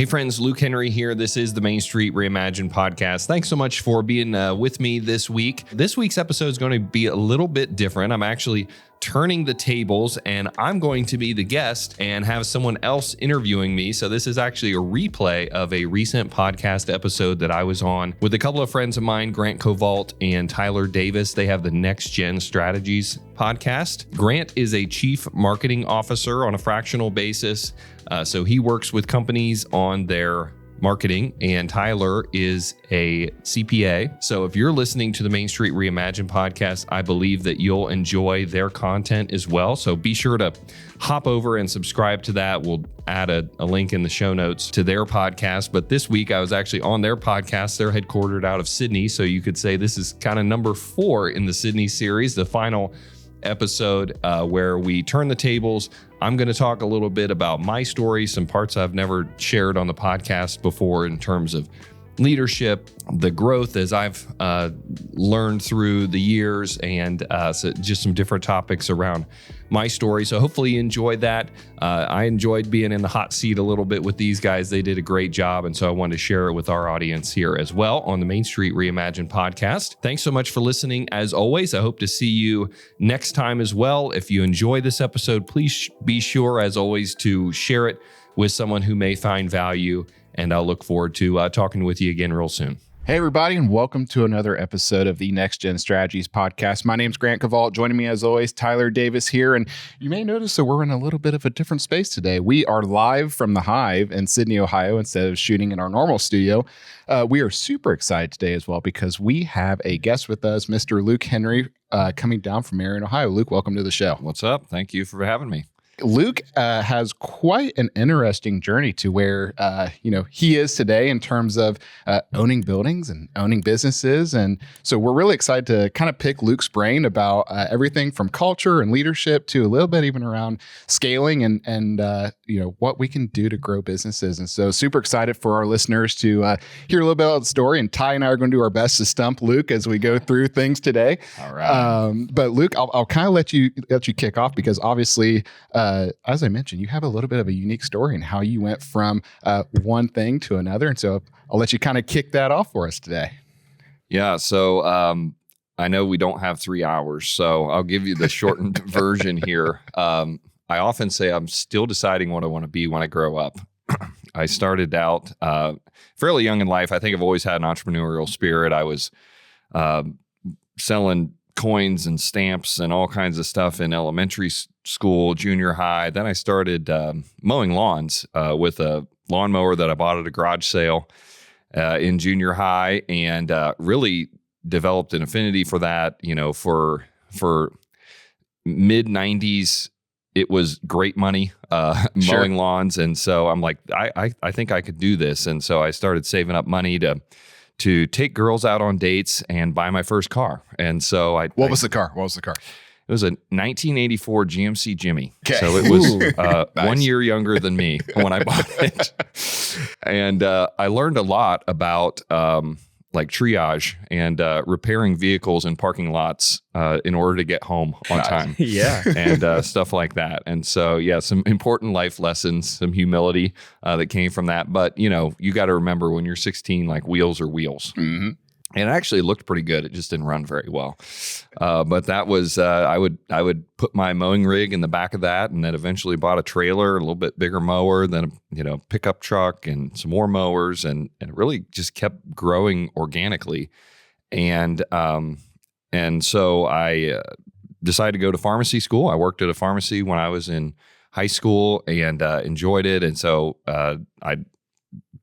Hey friends, Luke Henry here. This is the Main Street Reimagined Podcast. Thanks so much for being with me this week. This week's episode is going to be a little bit different. I'm actually turning the tables and I'm going to be the guest and have someone else interviewing me. So this is actually a replay of a recent podcast episode that I was on with a couple of friends of mine, Grant Covault and Tyler Davis. They have the NextGen Strategies Podcast. Grant is a chief marketing officer on a fractional basis. So he works with companies on their marketing, and Tyler is a CPA. So if you're listening to the Main Street Reimagined podcast, I believe that you'll enjoy their content as well. So be sure to hop over and subscribe to that. We'll add a link in the show notes to their podcast. But this week I was actually on their podcast. They're headquartered out of Sydney. So you could say this is kind of number 4 in the Sydney series, the final episode where we turn the tables. I'm going to talk a little bit about my story, some parts I've never shared on the podcast before in terms of leadership, the growth as I've learned through the years, and so just some different topics around my story. So hopefully you enjoyed that. I enjoyed being in the hot seat a little bit with these guys. They did a great job, and so I wanted to share it with our audience here as well on the Main Street Reimagined podcast. Thanks so much for listening. As always, I hope to see you next time as well. If you enjoy this episode, please be sure, as always, to share it with someone who may find value. And I'll look forward to talking with you again real soon. Hey, everybody, and welcome to another episode of the NextGen Strategies Podcast. My name's Grant Covault. Joining me, as always, Tyler Davis here. And you may notice that we're in a little bit of a different space today. We are live from the Hive in Sydney, Ohio, instead of shooting in our normal studio. We are super excited today as well because we have a guest with us, Mr. Luke Henry, coming down from Marion, Ohio. Luke, welcome to the show. What's up? Thank you for having me. Luke has quite an interesting journey to where he is today in terms of owning buildings and owning businesses. And so we're really excited to kind of pick Luke's brain about everything from culture and leadership to a little bit even around scaling and what we can do to grow businesses. And so super excited for our listeners to hear a little bit about the story. And Ty and I are going to do our best to stump Luke as we go through things today. All right. But Luke, I'll kind of let you kick off because obviously, as I mentioned, you have a little bit of a unique story in how you went from one thing to another. And so I'll let you kind of kick that off for us today. Yeah. So I know we don't have 3 hours, so I'll give you the shortened version here. I often say I'm still deciding what I want to be when I grow up. I started out fairly young in life. I think I've always had an entrepreneurial spirit. I was selling coins and stamps and all kinds of stuff in elementary school, junior high. Then I started mowing lawns with a lawnmower that I bought at a garage sale in junior high, and really developed an affinity for that. For mid 90s, it was great money mowing lawns, and so I'm like, I think I could do this, and so I started saving up money to take girls out on dates and buy my first car. And so What was the car? It was a 1984 GMC Jimmy. Okay. So it was Nice. 1 year younger than me when I bought it. And I learned a lot about like triage and repairing vehicles in parking lots in order to get home on time. Yeah. And stuff like that. And so, yeah, some important life lessons, some humility that came from that. But, you got to remember when you're 16, like wheels are wheels. Mm-hmm. And it actually looked pretty good. It just didn't run very well. But that was, I would put my mowing rig in the back of that, and then eventually bought a trailer, a little bit bigger mower, then a pickup truck and some more mowers, and it really just kept growing organically. And so I decided to go to pharmacy school. I worked at a pharmacy when I was in high school and enjoyed it. And so I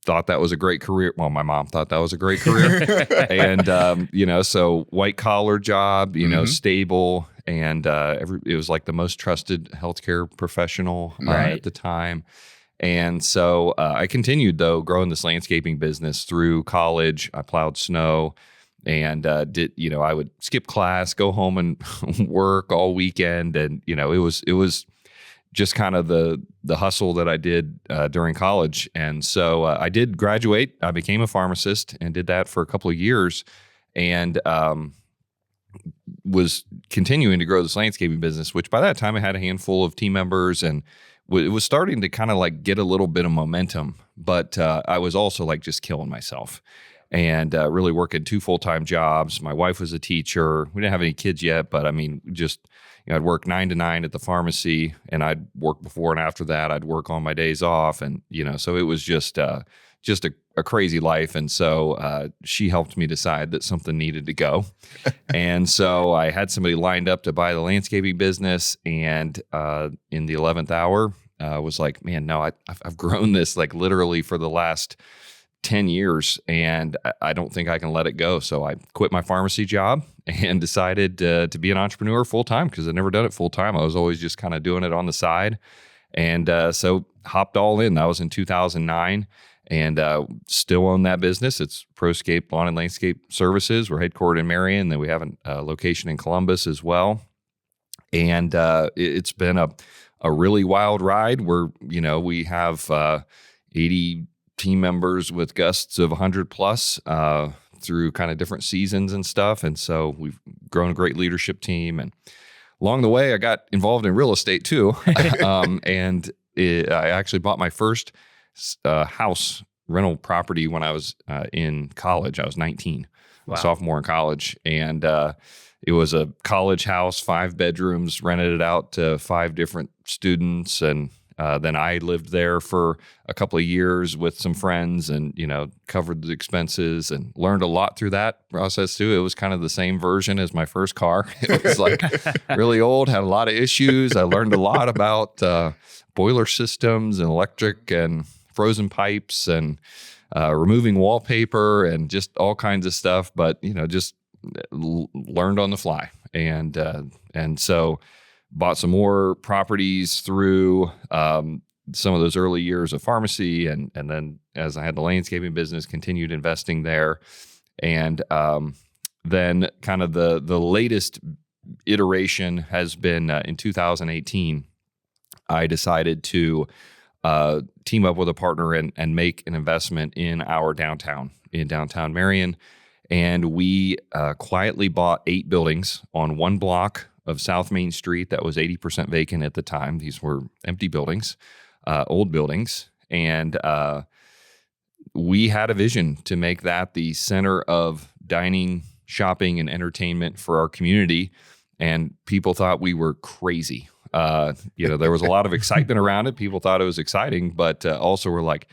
thought that was a great career. Well, my mom thought that was a great career. And, so white collar job, stable. And it was like the most trusted healthcare professional at the time. And so I continued, though, growing this landscaping business through college. I plowed snow and I would skip class, go home and work all weekend. And, it was just kind of the hustle that I did during college. And so I did graduate. I became a pharmacist and did that for a couple of years, and was continuing to grow this landscaping business, which by that time I had a handful of team members, and it was starting to kind of like get a little bit of momentum, but I was also like just killing myself and really working 2 full-time jobs. My wife was a teacher. We didn't have any kids yet, but I mean, just, I'd work 9 to 9 at the pharmacy, and I'd work before and after that. I'd work on my days off, and so it was just a crazy life. And so she helped me decide that something needed to go. And so I had somebody lined up to buy the landscaping business, and in the 11th hour, was like, man, no, I've grown this like literally for the last 10 years, and I don't think I can let it go. So I quit my pharmacy job and decided to be an entrepreneur full time, because I'd never done it full time. I was always just kind of doing it on the side. And so hopped all in. That was in 2009, and still own that business. It's ProScape Lawn and Landscape Services. We're headquartered in Marion. Then we have a location in Columbus as well. And it's been a really wild ride where, we have 80 team members with gusts of 100 plus through kind of different seasons and stuff. And so we've grown a great leadership team. And along the way, I got involved in real estate too. And I actually bought my first house rental property when I was in college. I was 19, a sophomore in college. And it was a college house, 5 bedrooms, rented it out to 5 different students. And then I lived there for a couple of years with some friends, and, covered the expenses and learned a lot through that process too. It was kind of the same version as my first car. It was like really old, had a lot of issues. I learned a lot about boiler systems and electric and frozen pipes and removing wallpaper and just all kinds of stuff. But, just learned on the fly. And so bought some more properties through some of those early years of pharmacy. And then as I had the landscaping business, continued investing there. And then kind of the latest iteration has been in 2018, I decided to team up with a partner and make an investment in downtown Marion. And we quietly bought 8 buildings on one block of South Main Street that was 80% vacant at the time. These were empty buildings, old buildings. And we had a vision to make that the center of dining, shopping, and entertainment for our community. And people thought we were crazy. There was a lot of excitement around it. People thought it was exciting, but also were like,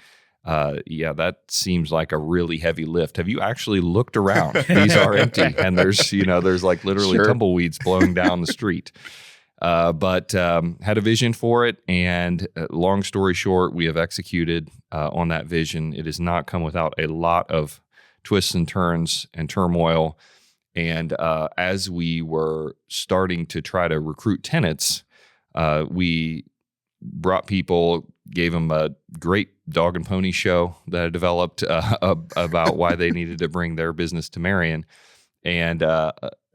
that seems like a really heavy lift. Have you actually looked around? These are empty, and there's like literally tumbleweeds blowing down the street. But had a vision for it, and long story short, we have executed on that vision. It has not come without a lot of twists and turns and turmoil. And as we were starting to try to recruit tenants, we brought people, gave them a great dog and pony show that I developed about why they needed to bring their business to Marion. And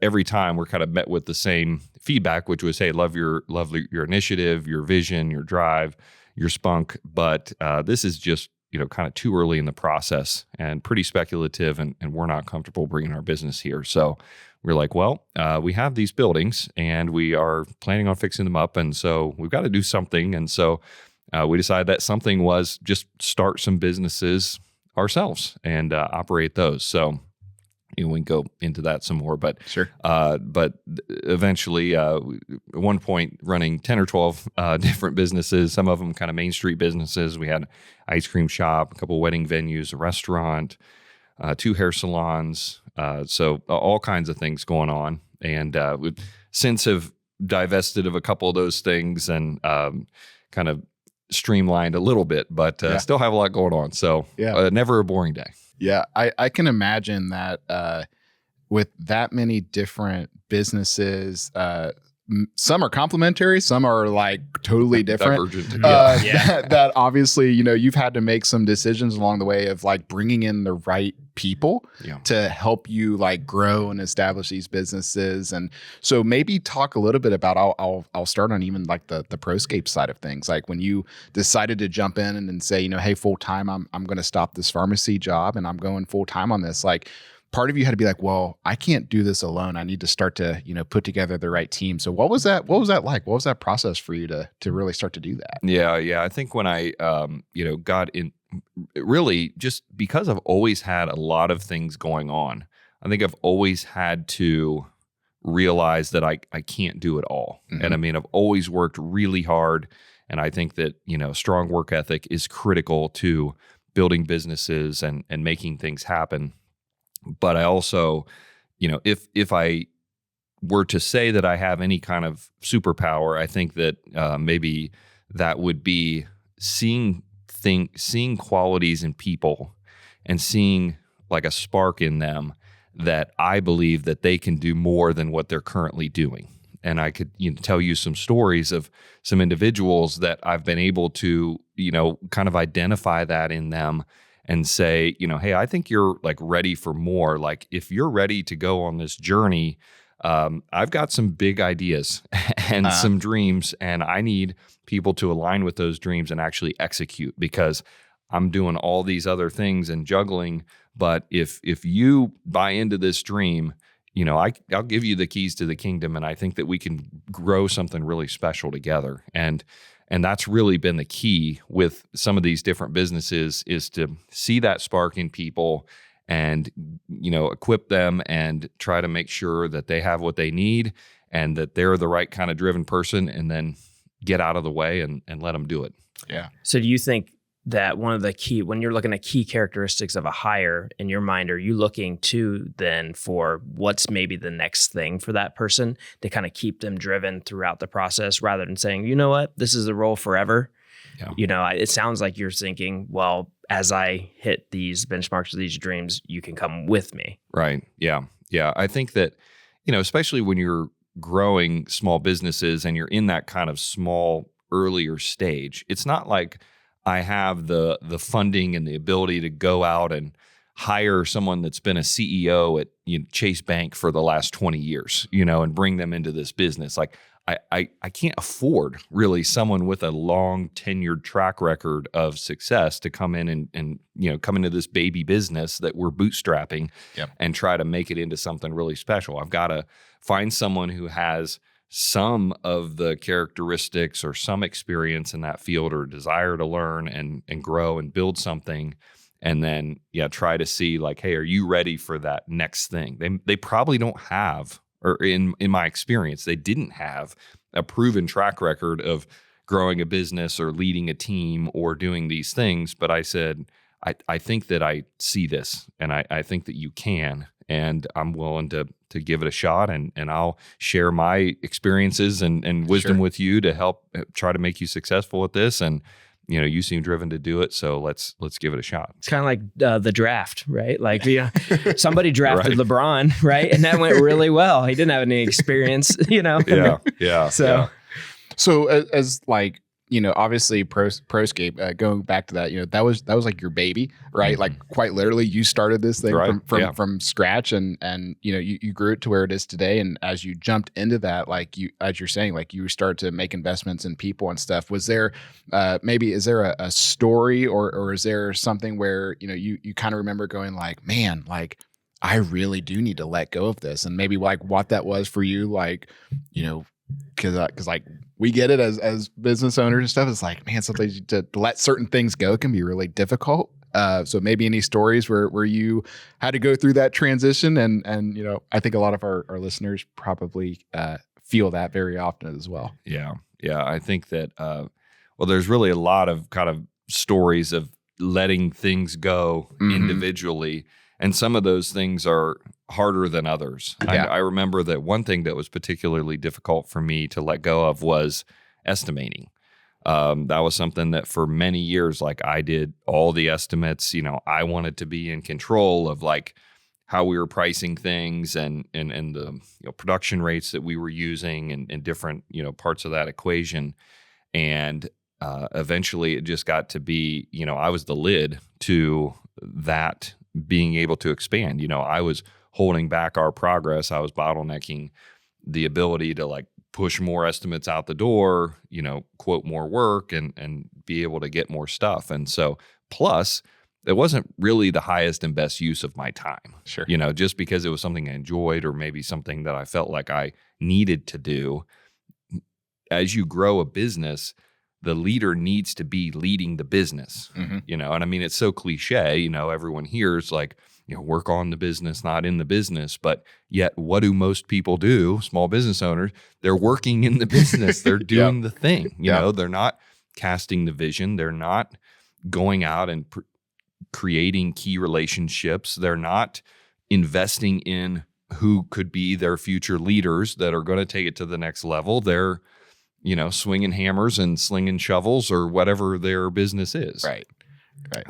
every time we're kind of met with the same feedback, which was, hey, love your initiative, your vision, your drive, your spunk. But this is just, kind of too early in the process and pretty speculative, and we're not comfortable bringing our business here. So we're like, well, we have these buildings and we are planning on fixing them up. And so we've got to do something. And so we decided that something was just start some businesses ourselves and operate those. So we can go into that some more, but sure. But eventually, at one point, running 10 or 12 different businesses, some of them kind of Main Street businesses. We had an ice cream shop, a couple of wedding venues, a restaurant, 2 hair salons. So all kinds of things going on. And we've since have divested of a couple of those things and kind of streamlined a little bit, but still have a lot going on. So never a boring day. Yeah, I can imagine that with that many different businesses, some are complementary, some are like totally different. Divergent. That obviously, you've had to make some decisions along the way of like bringing in the right people to help you like grow and establish these businesses. And so maybe talk a little bit about, I'll start on even like the ProScape side of things. Like when you decided to jump in and say, hey, full time, I'm going to stop this pharmacy job and I'm going full time on this. Like, part of you had to be like, well, I can't do this alone. I need to start to, put together the right team. So what was that like? What was that process for you to really start to do that? Yeah. I think when I, got in, really just because I've always had a lot of things going on, I think I've always had to realize that I can't do it all. Mm-hmm. And I mean, I've always worked really hard. And I think that, strong work ethic is critical to building businesses and making things happen. But I also, if I were to say that I have any kind of superpower, I think that maybe that would be seeing qualities in people and seeing like a spark in them that I believe that they can do more than what they're currently doing. And I could tell you some stories of some individuals that I've been able to, kind of identify that in them and say, hey, I think you're like ready for more. Like if you're ready to go on this journey, I've got some big ideas and some dreams, and I need people to align with those dreams and actually execute, because I'm doing all these other things and juggling. But if you buy into this dream, I'll give you the keys to the kingdom, and I think that we can grow something really special together. And that's really been the key with some of these different businesses, is to see that spark in people and, equip them and try to make sure that they have what they need and that they're the right kind of driven person, and then get out of the way and let them do it. Yeah. So do you think that one of the key, when you're looking at key characteristics of a hire in your mind, are you looking to then for what's maybe the next thing for that person to kind of keep them driven throughout the process, rather than saying, you know what, this is the role forever? Yeah. It sounds like you're thinking, well, as I hit these benchmarks of these dreams, you can come with me. Right. Yeah. I think that, especially when you're growing small businesses and you're in that kind of small, earlier stage, it's not like I have the funding and the ability to go out and hire someone that's been a CEO at Chase Bank for the last 20 years, and bring them into this business. Like I can't afford really someone with a long tenured track record of success to come in and come into this baby business that we're bootstrapping and try to make it into something really special. I've got to find someone who has some of the characteristics or some experience in that field or desire to learn and grow and build something. And then, try to see like, hey, are you ready for that next thing? They probably don't have, or in my experience, they didn't have a proven track record of growing a business or leading a team or doing these things. But I said, I think that I see this, and I think that you can, and I'm willing to give it a shot, and I'll share my experiences and wisdom with you to help try to make you successful at this. And you seem driven to do it, so let's give it a shot. It's kind of like the draft, right? Like somebody drafted LeBron, right? And that went really well. He didn't have any experience, Yeah. So as like, obviously Proscape, going back to that, that was like your baby, right? Like quite literally you started this thing from scratch, and you grew it to where it is today. And as you jumped into that, like as you're saying, like you started to make investments in people and stuff. Was there is there a story or is there something where, you kind of remember going like, man, like I really do need to let go of this, and maybe like what that was for you, like, because like we get it as business owners and stuff. It's like, man, sometimes to let certain things go can be really difficult. So maybe any stories where you had to go through that transition, and I think a lot of our listeners probably feel that very often as well. Yeah. I think that there's really a lot of kind of stories of letting things go individually, and some of those things are harder than others. Yeah. I remember that one thing that was particularly difficult for me to let go of was estimating. That was something that for many years, like I did all the estimates. I wanted to be in control of like how we were pricing things and the production rates that we were using and different parts of that equation. And eventually, it just got to be I was the lid to that being able to expand. I was holding back our progress. I was bottlenecking the ability to like push more estimates out the door, quote more work and be able to get more stuff. And so plus it wasn't really the highest and best use of my time. Sure. Just because it was something I enjoyed or maybe something that I felt like I needed to do. As you grow a business, the leader needs to be leading the business, and I mean, it's so cliche, everyone hears like, work on the business, not in the business. But yet what do most people do? Small business owners, they're working in the business. They're doing the thing, they're not casting the vision. They're not going out and creating key relationships. They're not investing in who could be their future leaders that are going to take it to the next level. They're, swinging hammers and slinging shovels or whatever their business is. Right.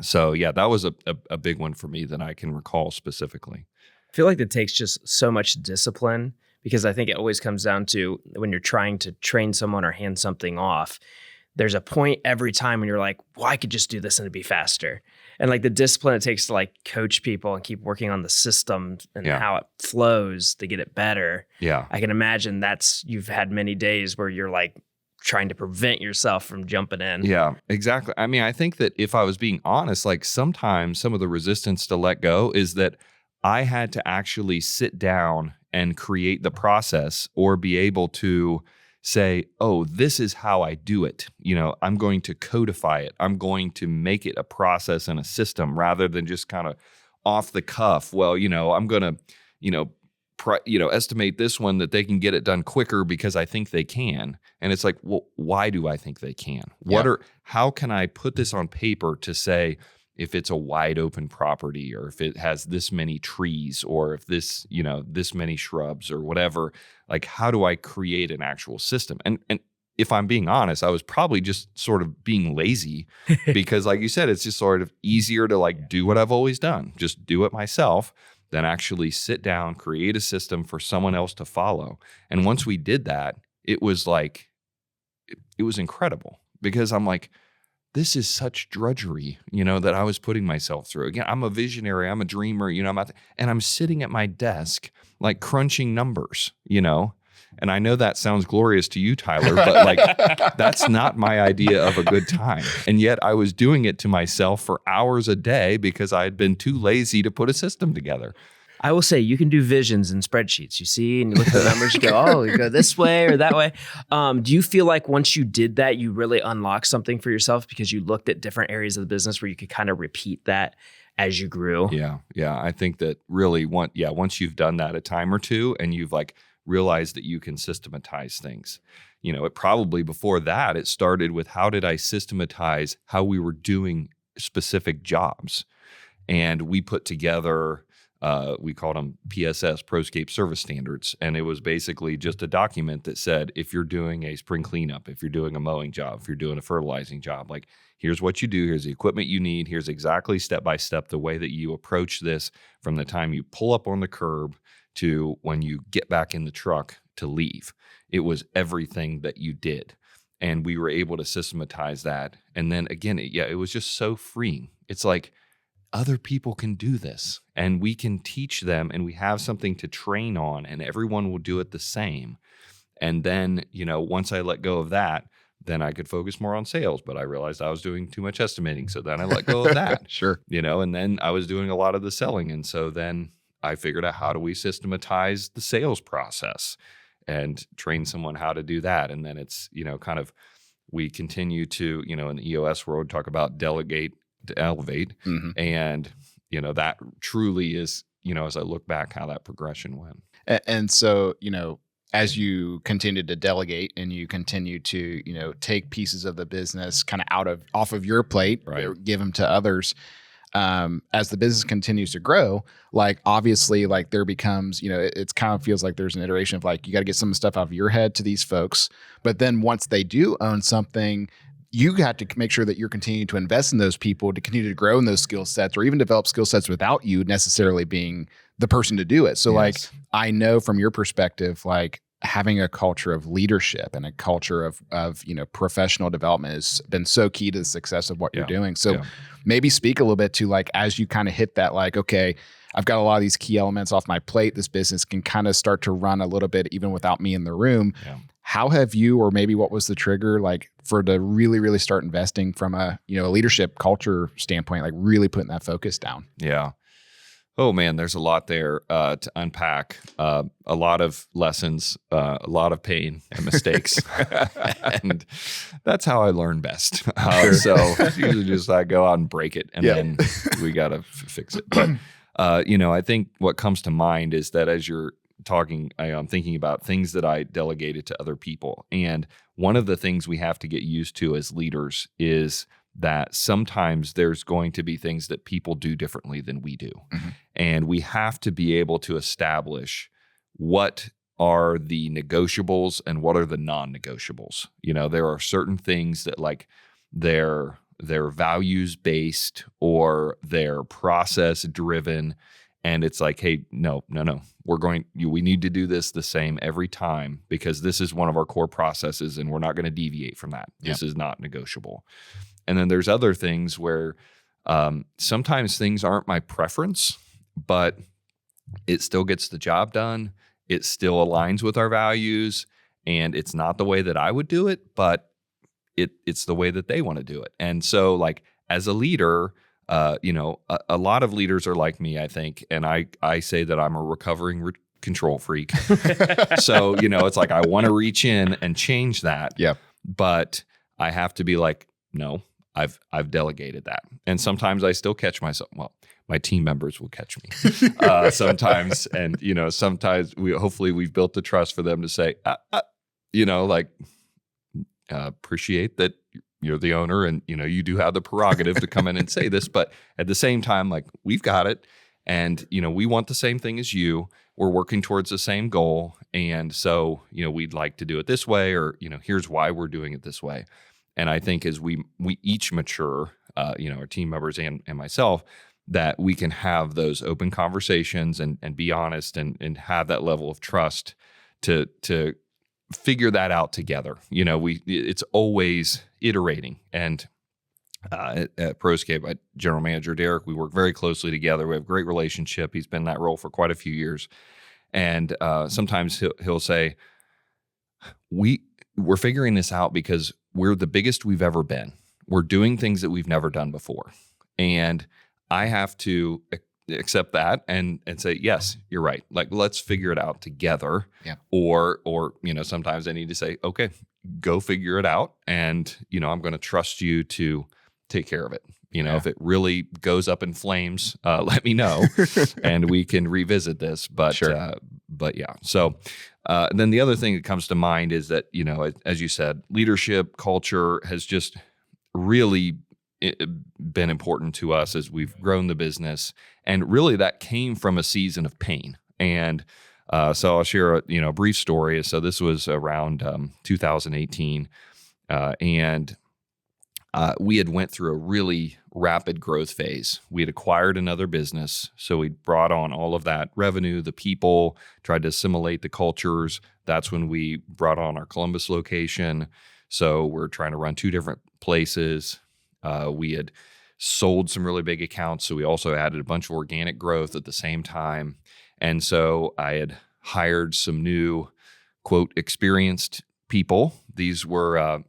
So yeah, that was a big one for me that I can recall specifically. I feel like it takes just so much discipline, because I think it always comes down to when you're trying to train someone or hand something off, there's a point every time when you're like, well, I could just do this and it'd be faster. And like the discipline it takes to like coach people and keep working on the system and how it flows to get it better. Yeah. I can imagine you've had many days where you're like trying to prevent yourself from jumping in. Yeah, exactly. I mean, I think that if I was being honest, like sometimes some of the resistance to let go is that I had to actually sit down and create the process or be able to say, oh, this is how I do it. I'm going to codify it. I'm going to make it a process and a system rather than just kind of off the cuff. Well, I'm going to, estimate this one that they can get it done quicker because I think they can. And it's like, well, why do I think they can? How can I put this on paper to say, if it's a wide open property or if it has this many trees or if this, this many shrubs or whatever, like how do I create an actual system? And if I'm being honest, I was probably just sort of being lazy because like you said, it's just sort of easier to like do what I've always done, just do it myself than actually sit down, create a system for someone else to follow. And once we did that, it was like, it was incredible because I'm like, this is such drudgery, that I was putting myself through. Again, I'm a visionary, I'm a dreamer, I'm out there, and I'm sitting at my desk, like crunching numbers, And I know that sounds glorious to you, Tyler, but like that's not my idea of a good time. And yet I was doing it to myself for hours a day because I had been too lazy to put a system together. I will say you can do visions and spreadsheets, you see, and you look at the numbers, you go, oh, you go this way or that way. Do you feel like once you did that, you really unlocked something for yourself because you looked at different areas of the business where you could kind of repeat that as you grew? Yeah. I think that really once you've done that a time or two and you've like realized that you can systematize things, it probably before that, it started with how did I systematize how we were doing specific jobs? And we put together we called them PSS, Proscape Service Standards. And it was basically just a document that said, if you're doing a spring cleanup, if you're doing a mowing job, if you're doing a fertilizing job, like here's what you do, here's the equipment you need, here's exactly step-by-step the way that you approach this from the time you pull up on the curb to when you get back in the truck to leave. It was everything that you did. And we were able to systematize that. And then again, it was just so freeing. It's like, other people can do this and we can teach them and we have something to train on and everyone will do it the same. And then, once I let go of that, then I could focus more on sales, but I realized I was doing too much estimating. So then I let go of that, Sure. And then I was doing a lot of the selling. And so then I figured out how do we systematize the sales process and train someone how to do that. And then it's, kind of, we continue to, in the EOS world, talk about delegate to elevate. Mm-hmm. And, that truly is, as I look back, how that progression went. And so, as you continue to delegate and you continue to, take pieces of the business kind of off of your plate, right, give them to others, as the business continues to grow, like obviously like there becomes, it's kind of feels like there's an iteration of like, you got to get some stuff out of your head to these folks. But then once they do own something, you got to make sure that you're continuing to invest in those people to continue to grow in those skill sets or even develop skill sets without you necessarily being the person to do it. So like, I know from your perspective, like having a culture of leadership and a culture of professional development has been so key to the success of what you're doing. So maybe speak a little bit to like, as you kind of hit that, like, okay, I've got a lot of these key elements off my plate. This business can kind of start to run a little bit even without me in the room. Yeah. how have you, or maybe what was the trigger like for to really, really start investing from a leadership culture standpoint, like really putting that focus down? Yeah. Oh man, there's a lot there to unpack. A lot of lessons, a lot of pain and mistakes, and that's how I learn best. So it's usually just I go out and break it, and then we gotta fix it. But I think what comes to mind is that as you're talking, I'm thinking about things that I delegated to other people, and one of the things we have to get used to as leaders is that sometimes there's going to be things that people do differently than we do. Mm-hmm. And we have to be able to establish what are the negotiables and what are the non-negotiables. There are certain things that like they're values based or they're process driven. And it's like, hey, no, we need to do this the same every time because this is one of our core processes and we're not going to deviate from that. This is not negotiable. And then there's other things where sometimes things aren't my preference, but it still gets the job done. It still aligns with our values, and it's not the way that I would do it, but it's the way that they want to do it. And so, like as a leader, a lot of leaders are like me, I think, and I say that I'm a recovering control freak. So it's like I want to reach in and change that. Yeah, but I have to be like, no. I've delegated that. And sometimes I still catch myself. Well, my team members will catch me sometimes. And, sometimes hopefully we've built the trust for them to say, appreciate that you're the owner and, you do have the prerogative to come in and say this. But at the same time, like we've got it. And, we want the same thing as you. We're working towards the same goal. And so, we'd like to do it this way or, here's why we're doing it this way. And I think as we each mature, our team members and myself, that we can have those open conversations and be honest and have that level of trust to figure that out together. It's always iterating. And at ProScape, my general manager, Derek, we work very closely together. We have a great relationship. He's been in that role for quite a few years. And sometimes he'll say, we're figuring this out because we're the biggest we've ever been. We're doing things that we've never done before. And I have to accept that and say, yes, you're right. Like, let's figure it out together. Yeah. Or, sometimes I need to say, okay, go figure it out. And, I'm going to trust you to take care of it. If it really goes up in flames, let me know and we can revisit this. But, sure. But yeah. So, then the other thing that comes to mind is that, as you said, leadership culture has just really been important to us as we've grown the business. And really that came from a season of pain. And so I'll share a brief story. So this was around 2018. And we had went through a really rapid growth phase. We had acquired another business. So we brought on all of that revenue, the people, tried to assimilate the cultures. That's when we brought on our Columbus location. So we're trying to run two different places. We had sold some really big accounts. So we also added a bunch of organic growth at the same time. And so I had hired some new, quote, experienced people. These were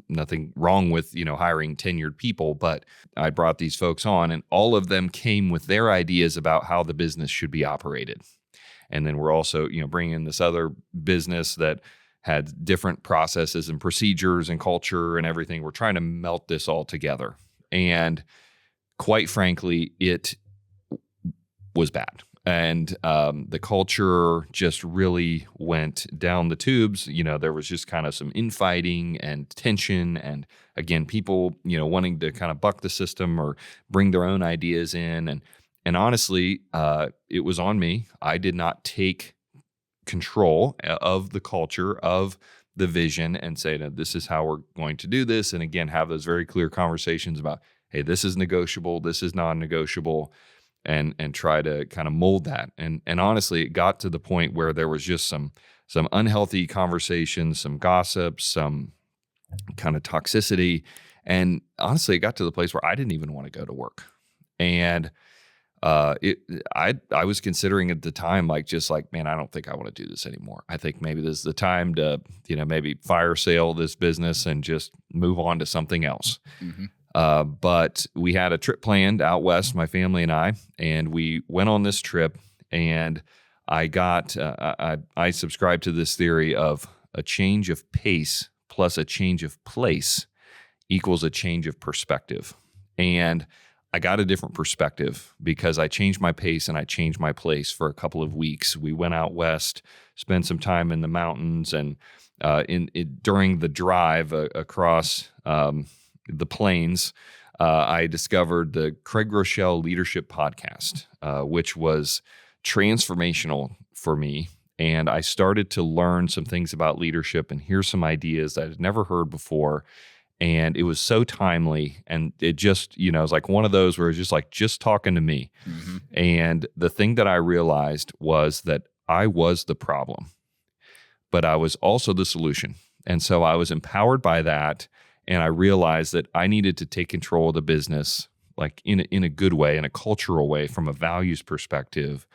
nothing wrong with, hiring tenured people, but I brought these folks on and all of them came with their ideas about how the business should be operated. And then we're also, bringing in this other business that had different processes and procedures and culture and everything. We're trying to melt this all together. And quite frankly, it was bad. And the culture just really went down the tubes. There was just kind of some infighting and tension. And again, people, wanting to kind of buck the system or bring their own ideas in. And honestly, it was on me. I did not take control of the culture, of the vision, and say, no, this is how we're going to do this. And again, have those very clear conversations about, hey, this is negotiable, this is non-negotiable. And try to kind of mold that. And honestly, it got to the point where there was just some unhealthy conversations, some gossip, some kind of toxicity. And honestly, it got to the place where I didn't even want to go to work. And I was considering at the time, man, I don't think I want to do this anymore. I think maybe this is the time to, maybe fire sale this business and just move on to something else. But we had a trip planned out west, my family and I, and we went on this trip, and I subscribe to this theory of a change of pace plus a change of place equals a change of perspective. And I got a different perspective because I changed my pace and I changed my place for a couple of weeks. We went out west, spent some time in the mountains, and during the drive across the plains, I discovered the Craig Groeschel Leadership Podcast, which was transformational for me. And I started to learn some things about leadership and hear some ideas that I'd never heard before. And it was so timely. And it just, it was like one of those where it was just talking to me. And the thing that I realized was that I was the problem, but I was also the solution. And so I was empowered by that. And I realized that I needed to take control of the business, like in a good way, in a cultural way, from a values perspective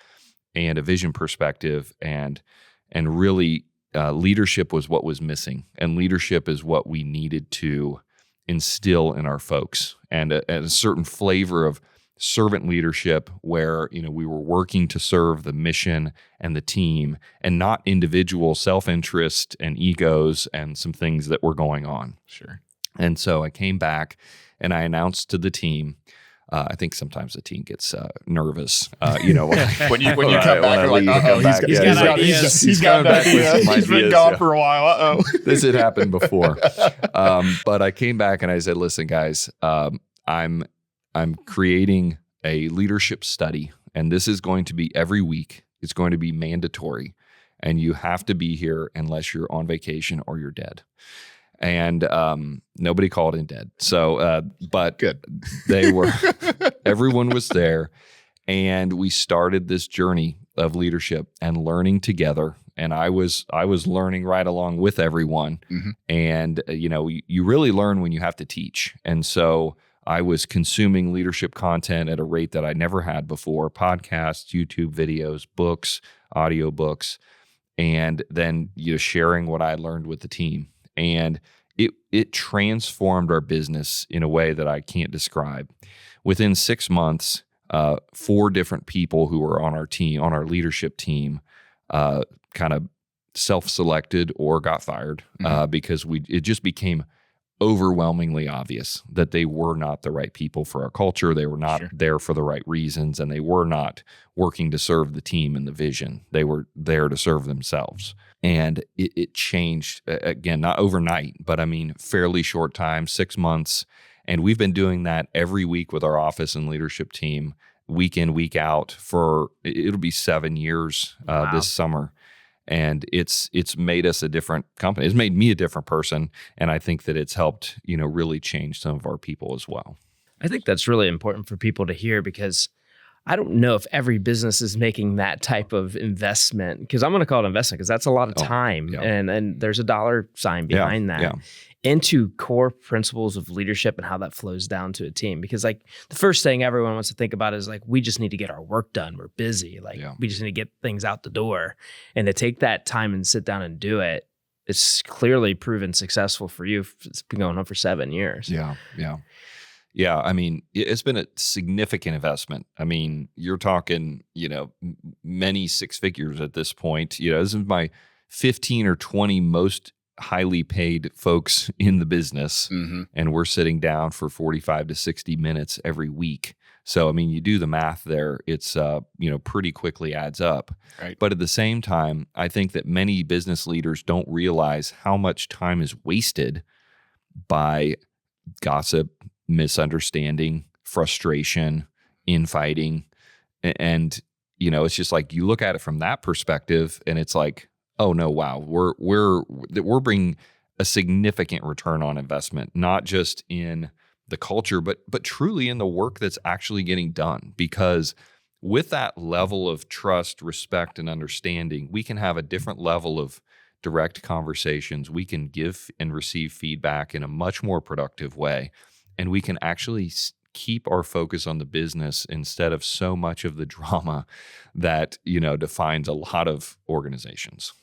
and a vision perspective, and really leadership was what was missing, and leadership is what we needed to instill in our folks, and a certain flavor of servant leadership where we were working to serve the mission and the team, and not individual self-interest and egos and some things that were going on. Sure. And so I came back and I announced to the team. I think sometimes the team gets nervous, when you come back, he's got back with my He's been gone for a while. This had happened before. But I came back and I said, listen, guys, I'm creating a leadership study, and this is going to be every week. It's going to be mandatory, and you have to be here unless you're on vacation or you're dead. And nobody called in dead. So, but good. They were, everyone was there. And we started this journey of leadership and learning together. And I was learning right along with everyone. And, you really learn when you have to teach. And so I was consuming leadership content at a rate that I never had before: podcasts, YouTube videos, books, audiobooks, and then, sharing what I learned with the team. And it transformed our business in a way that I can't describe. Within 6 months, 4 different people who were on our team, on our leadership team, kind of self-selected or got fired because it just became overwhelmingly obvious that they were not the right people for our culture. They were not there for the right reasons, and they were not working to serve the team and the vision. They were there to serve themselves. And it changed, again, not overnight, but fairly short time, 6 months. And we've been doing that every week with our office and leadership team, week in, week out, it'll be 7 years this summer. And it's made us a different company. It's made me a different person. And I think that it's helped, really change some of our people as well. I think that's really important for people to hear, because I don't know if every business is making that type of investment, because I'm going to call it investment because that's a lot of time, and there's a dollar sign behind that, into core principles of leadership and how that flows down to a team. Because the first thing everyone wants to think about is we just need to get our work done. We're busy. We just need to get things out the door, and to take that time and sit down and do it. It's clearly proven successful for you. It's been going on for 7 years. Yeah. It's been a significant investment. You're talking, many 6 figures at this point. This is my 15 or 20 most highly paid folks in the business. And we're sitting down for 45 to 60 minutes every week. So, you do the math there, it's, pretty quickly adds up. Right. But at the same time, I think that many business leaders don't realize how much time is wasted by gossip, misunderstanding, frustration, infighting. And, it's just you look at it from that perspective, and it's oh no, wow, we're bringing a significant return on investment, not just in the culture, but truly in the work that's actually getting done. Because with that level of trust, respect, and understanding, we can have a different level of direct conversations. We can give and receive feedback in a much more productive way. And we can actually keep our focus on the business instead of so much of the drama that, defines a lot of organizations.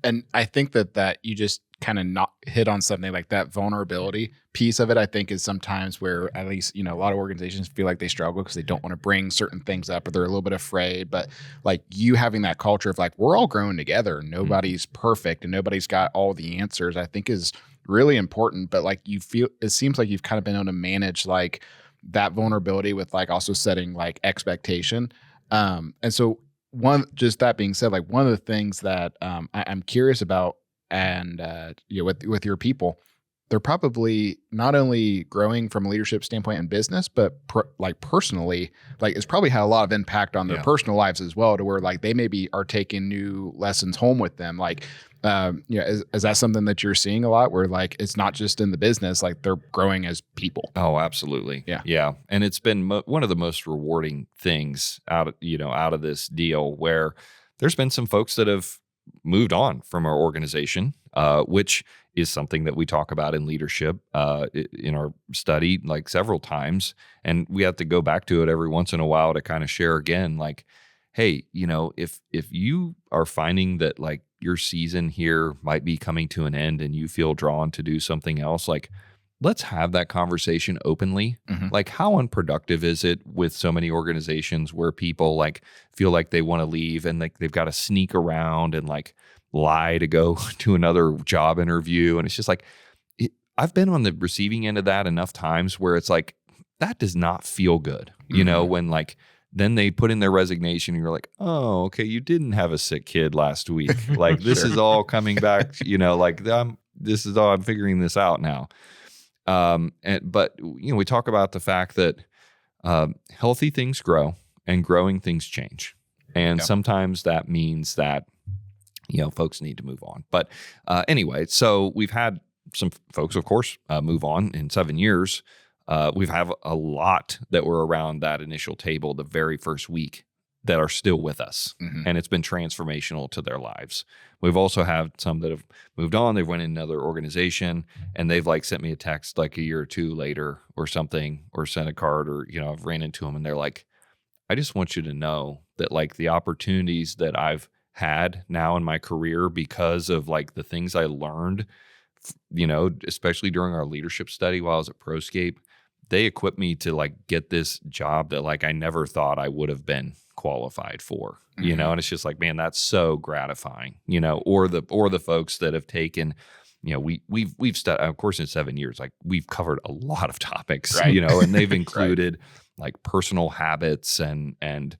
And I think that you just kind of not hit on something like that vulnerability piece of it. I think is sometimes where at least, a lot of organizations feel like they struggle because they don't want to bring certain things up, or they're a little bit afraid. But like you having that culture of like, we're all growing together. Nobody's perfect and nobody's got all the answers, I think is really important. But like it seems like you've kind of been able to manage like that vulnerability with like also setting like expectation. And so just that being said, like one of the things that I'm curious about, and with your people, they're probably not only growing from a leadership standpoint in business, but like personally, like it's probably had a lot of impact on their personal lives as well, to where like they maybe are taking new lessons home with them. Like, is that something that you're seeing a lot, where like it's not just in the business, like they're growing as people? Oh, absolutely. Yeah. And it's been one of the most rewarding things out of this deal, where there's been some folks that have moved on from our organization, which is something that we talk about in leadership in our study like several times. And we have to go back to it every once in a while to kind of share again, like, hey, if you are finding that like your season here might be coming to an end and you feel drawn to do something else, like, let's have that conversation openly. Mm-hmm. Like, how unproductive is it with so many organizations where people like feel like they want to leave and like they've got to sneak around and like lie to go to another job interview? And it's just like, I've been on the receiving end of that enough times where it's like, that does not feel good, when like, then they put in their resignation and you're like, oh, okay, you didn't have a sick kid last week. Like this is all coming back, like this is all, I'm figuring this out now. But we talk about the fact that healthy things grow and growing things change. And sometimes that means that, folks need to move on. But anyway, so we've had some folks, of course, move on in 7 years. We've have a lot that were around that initial table the very first week that are still with us. Mm-hmm. And it's been transformational to their lives. We've also had some that have moved on. They've went in another organization and they've like sent me a text like a year or two later or something, or sent a card, or, I've ran into them and they're like, I just want you to know that like the opportunities that I've had now in my career because of like the things I learned, especially during our leadership study while I was at ProScape, they equipped me to like get this job that like I never thought I would have been qualified for, and it's just like, man, that's so gratifying, or the folks that have taken, we've studied, of course, in 7 years, like we've covered a lot of topics, right. And they've included like personal habits and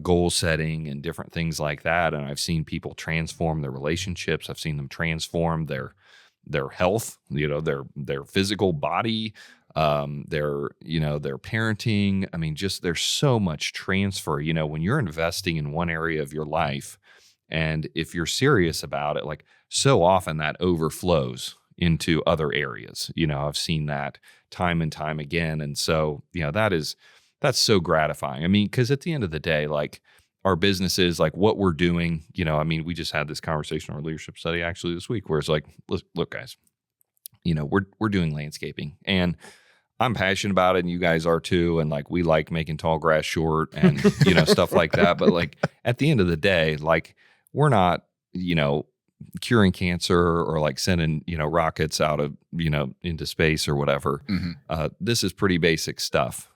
goal setting and different things like that. And I've seen people transform their relationships. I've seen them transform their health, their physical body, their parenting. I mean, just there's so much transfer, when you're investing in one area of your life, and if you're serious about it, like so often that overflows into other areas. I've seen that time and time again. And so, that's so gratifying. I mean, because at the end of the day, like our businesses, like what we're doing, we just had this conversation in our leadership study actually this week, where it's like, look guys, we're doing landscaping and I'm passionate about it and you guys are too. And like, we like making tall grass short and, stuff like that. But like at the end of the day, like we're not, curing cancer or like sending, rockets out of, into space or whatever. Mm-hmm. This is pretty basic stuff.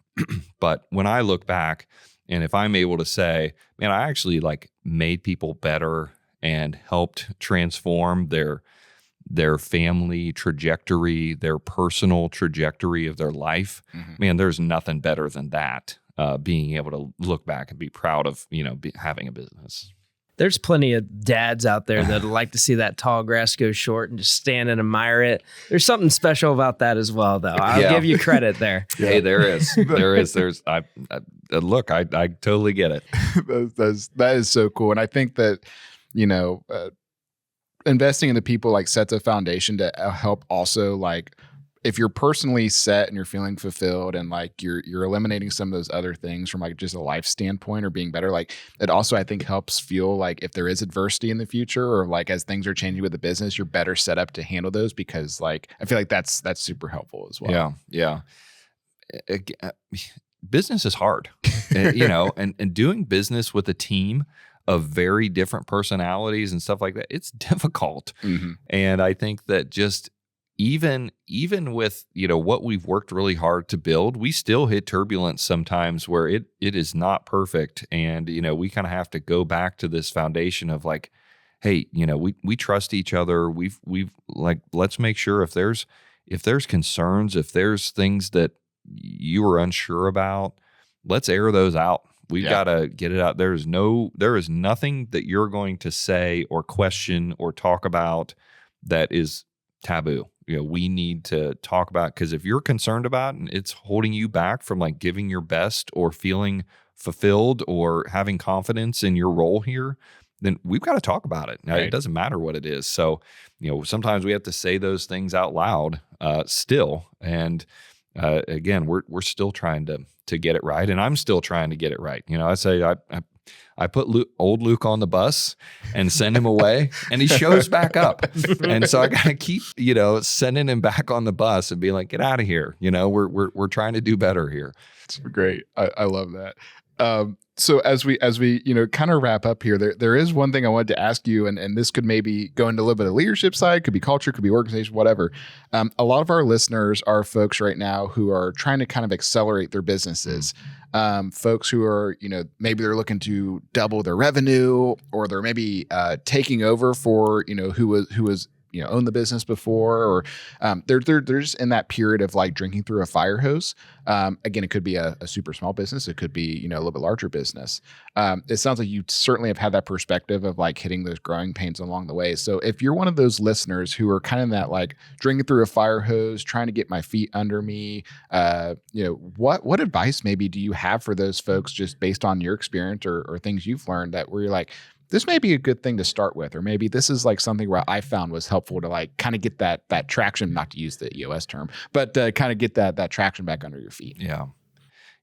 But when I look back and if I'm able to say, man, I actually like made people better and helped transform their family trajectory, their personal trajectory of their life, man, there's nothing better than that. Being able to look back and be proud of, having a business. There's plenty of dads out there that like to see that tall grass go short and just stand and admire it. There's something special about that as well, though. I'll give you credit there. Hey, there is. There's. I look. I totally get it. That is so cool, and I think that investing in the people like sets a foundation to help also like. If you're personally set and you're feeling fulfilled and like you're eliminating some of those other things from like just a life standpoint or being better, like it also I think helps feel like if there is adversity in the future or like as things are changing with the business, you're better set up to handle those because like I feel like that's super helpful as well. Yeah. business is hard, and doing business with a team of very different personalities and stuff like that, it's difficult. Mm-hmm. And I think that just even with, what we've worked really hard to build, we still hit turbulence sometimes where it is not perfect. And, we kind of have to go back to this foundation of like, hey, we trust each other. We've like, let's make sure if there's concerns, if there's things that you are unsure about, let's air those out. We've got to get it out. There is nothing that you're going to say or question or talk about that is taboo. We need to talk about, because if you're concerned about it and it's holding you back from like giving your best or feeling fulfilled or having confidence in your role here, then we've got to talk about it. Now, Right. It doesn't matter what it is. So, sometimes we have to say those things out loud still. And again, we're still trying to get it right. And I'm still trying to get it right. I say I put old Luke on the bus and send him away, and he shows back up. And so I got to keep, sending him back on the bus and be like, get out of here. We're trying to do better here. It's great. I love that. So as we kind of wrap up here, there is one thing I wanted to ask you, and this could maybe go into a little bit of leadership side, could be culture, could be organization, whatever. A lot of our listeners are folks right now who are trying to kind of accelerate their businesses. Folks who are, maybe they're looking to double their revenue, or they're maybe taking over for, who was owned the business before, or they're just in that period of like drinking through a fire hose. Again, it could be a super small business. It could be, a little bit larger business. It sounds like you certainly have had that perspective of like hitting those growing pains along the way. So if you're one of those listeners who are kind of that like drinking through a fire hose, trying to get my feet under me, what advice maybe do you have for those folks, just based on your experience or things you've learned that where you're like, this may be a good thing to start with, or maybe this is like something where I found was helpful to like kind of get that traction, not to use the EOS term, but kind of get that traction back under your feet. Yeah.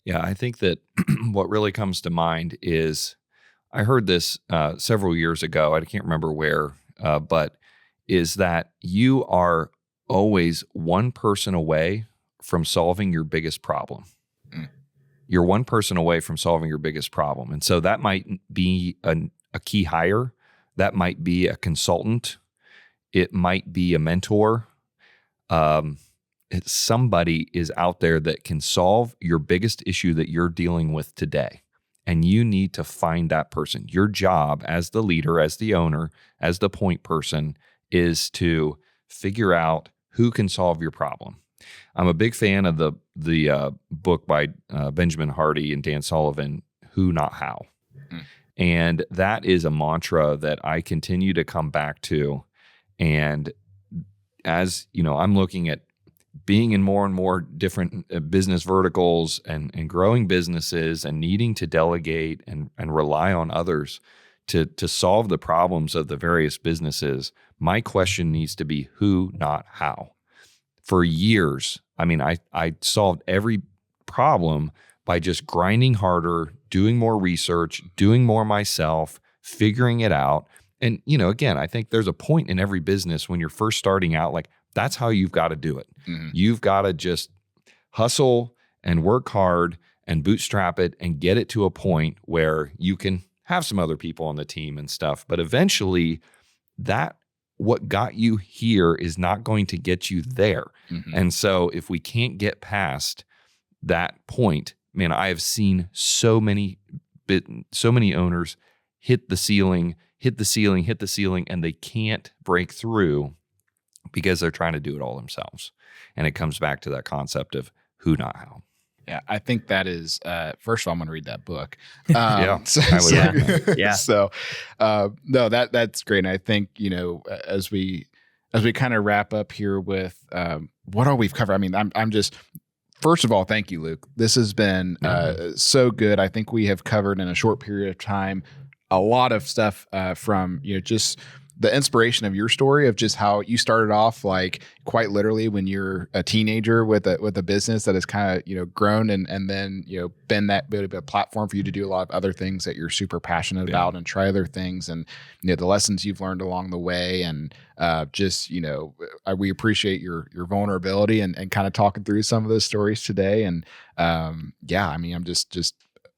Yeah. I think that what really comes to mind is, I heard this several years ago. I can't remember where, but is that you are always one person away from solving your biggest problem. You're one person away from solving your biggest problem. And so that might be a key hire, that might be a consultant, it might be a mentor. Somebody is out there that can solve your biggest issue that you're dealing with today. And you need to find that person. Your job as the leader, as the owner, as the point person is to figure out who can solve your problem. I'm a big fan of the book by Benjamin Hardy and Dan Sullivan, Who Not How. And that is a mantra that I continue to come back to. And as I'm looking at being in more and more different business verticals and growing businesses and needing to delegate and rely on others to solve the problems of the various businesses, my question needs to be who, not how. For years, I solved every problem by just grinding harder, doing more research, doing more myself, figuring it out. And, again, I think there's a point in every business when you're first starting out, like that's how you've got to do it. Mm-hmm. You've got to just hustle and work hard and bootstrap it and get it to a point where you can have some other people on the team and stuff. But eventually what got you here is not going to get you there. Mm-hmm. And so if we can't get past that point, man, I have seen so many owners hit the ceiling, and they can't break through because they're trying to do it all themselves. And it comes back to that concept of who, not how. Yeah, I think that is, first of all, I'm going to read that book. Yeah. So, no, that's great. And I think, as we kind of wrap up here with what all we've covered, I'm just, first of all, thank you, Luke. This has been so good. I think we have covered in a short period of time a lot of stuff from just the inspiration of your story of just how you started off like quite literally when you're a teenager with a business that has kind of, you know, grown and then, you know, been that bit of a platform for you to do a lot of other things that you're super passionate about and try other things, and, you know, the lessons you've learned along the way, and just, you know, we appreciate your vulnerability and kind of talking through some of those stories today. And I mean, I'm just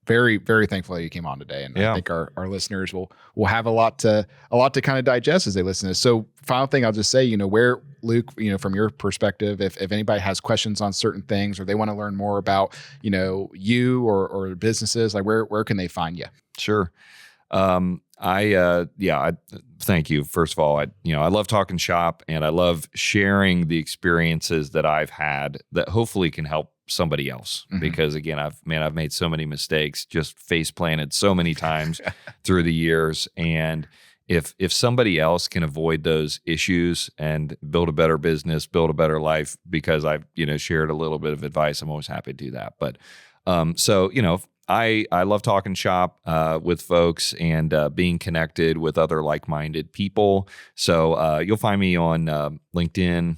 very, very thankful that you came on today. And I think our listeners will have a lot to kind of digest as they listen to this. So final thing I'll just say, you know, where, Luke, you know, from your perspective, if anybody has questions on certain things or they want to learn more about, you know, you or businesses, like where can they find you? Sure. I thank you. First of all, I love talking shop, and I love sharing the experiences that I've had that hopefully can help somebody else. Because again, I've made so many mistakes, just face planted so many times through the years. And if somebody else can avoid those issues and build a better business, build a better life, because I've, you know, shared a little bit of advice, I'm always happy to do that. But so, you know, I love talking shop with folks and being connected with other like-minded people. So you'll find me on LinkedIn,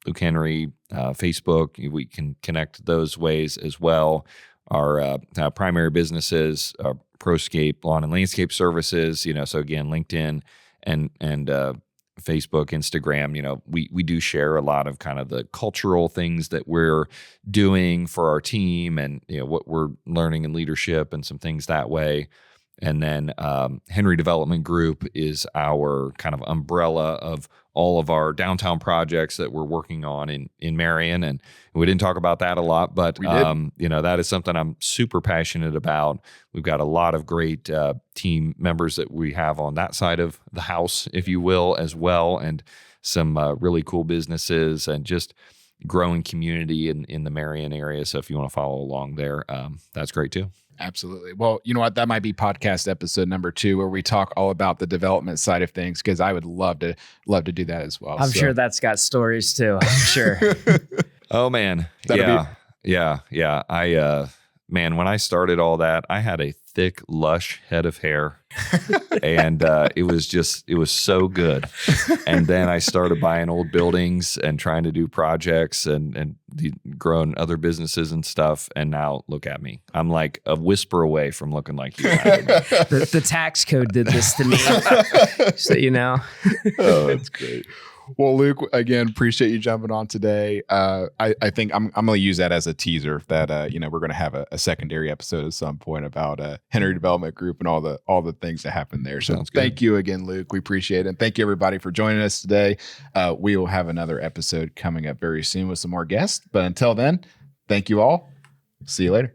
Luke Henry, Facebook. We can connect those ways as well. Our primary businesses, Proscape Lawn and Landscape Services. You know, so again, LinkedIn and Facebook, Instagram. You know, we do share a lot of kind of the cultural things that we're doing for our team, and, you know, what we're learning in leadership and some things that way. And then Henry Development Group is our kind of umbrella of all of our downtown projects that we're working on in Marion. And we didn't talk about that a lot, but you know, that is something I'm super passionate about. We've got a lot of great team members that we have on that side of the house, if you will, as well, and some really cool businesses and just growing community in the Marion area. So if you want to follow along there, that's great too. Absolutely. Well, you know what? That might be podcast episode number 2, where we talk all about the development side of things, because I would love to do that as well. I'm sure that's got stories too. I'm sure. Oh man. Yeah. Man, when I started all that, I had a thick, lush head of hair, and it was so good. And then I started buying old buildings and trying to do projects and growing other businesses and stuff. And now look at me. I'm like a whisper away from looking like you. The tax code did this to me. So, you know. Oh, that's great. Well, Luke, again, appreciate you jumping on today. I think I'm going to use that as a teaser that, you know, we're going to have a secondary episode at some point about Henry Development Group and all the things that happen there. So thank you again, Luke. We appreciate it. And thank you, everybody, for joining us today. We will have another episode coming up very soon with some more guests. But until then, thank you all. See you later.